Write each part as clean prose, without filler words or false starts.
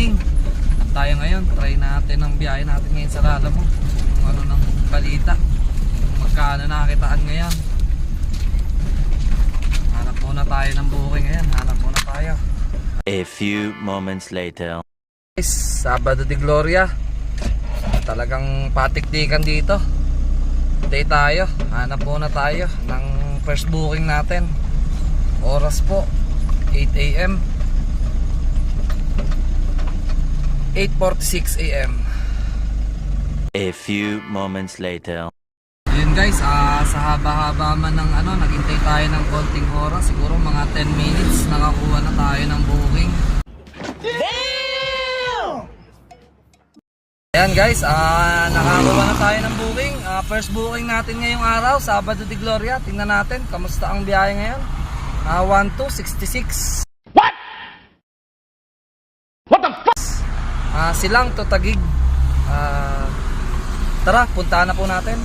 booking. At tayo ngayon, try natin ang biyahe natin ngayon sa Lalabo. Kung ano ng balita, kung magkano nakakitaan ngayon. Hanap muna tayo ng booking ngayon, hanap muna tayo. A few moments later. Guys, Sabado de Gloria. Talagang patiktikan dito. Day tayo, hanap muna tayo ng first booking natin. Oras po 8 AM, 8:46 AM. A few moments later. Yun guys, sa haba-haba man ng naghintay tayo ng konting oras, siguro mga 10 minutes nakakuha na tayo ng booking. Ayan guys, nakakuha na tayo ng booking. First booking natin ngayong araw, Sabado de Gloria. Tingnan natin, kamusta ang biyahe ngayon? 1266. What? What the fuck? Silang to Taguig. Tara, puntahan na po natin.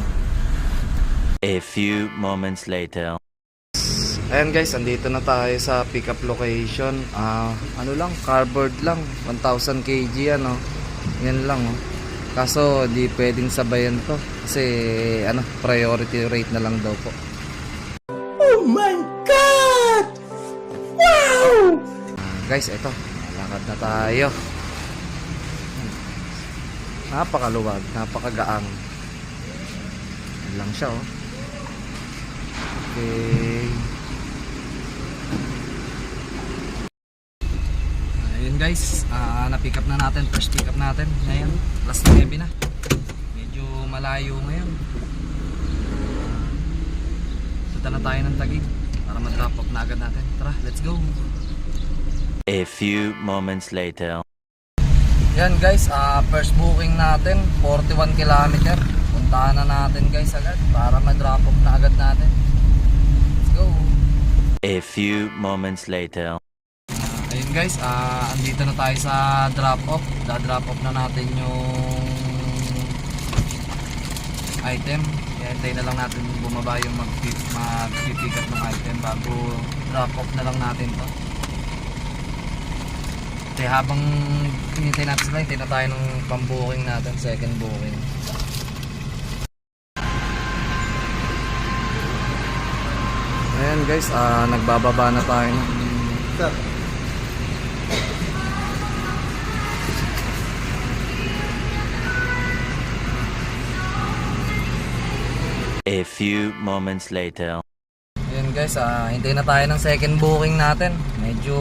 A few moments later. Ayan guys, andito na tayo sa pick up location. Cardboard lang, 1000 kg yan lang Kaso di pwedeng sabayan to kasi priority rate na lang daw po. Oh my god! Wow! Guys, eto, lakad na tayo. Napakaluwag, napakagaang. Yan lang siya Okay. Ayun guys, na-pick up na natin, first pick up natin ngayon, last 9 na. Medyo malayo ngayon. Punta na tayo ng Taguig para ma-drop off na agad natin. Tara, let's go. A few moments later. Yan guys, first booking natin, 41 km. Puntahan na natin guys agad para ma-drop off na agad natin. Let's go. A few moments later. Ayun guys, andito na tayo sa drop off. Da-drop off na natin yung item. Hintay na lang natin bumaba yung mag-pick up ng item bago drop off na lang natin to. Kaya habang hinintay natin sila, hintay na tayo ng pang-booking natin, second booking. Ayan guys, nagbababa na tayo ng A few moments later. Ayan guys, hintay na tayo ng second booking natin. Medyo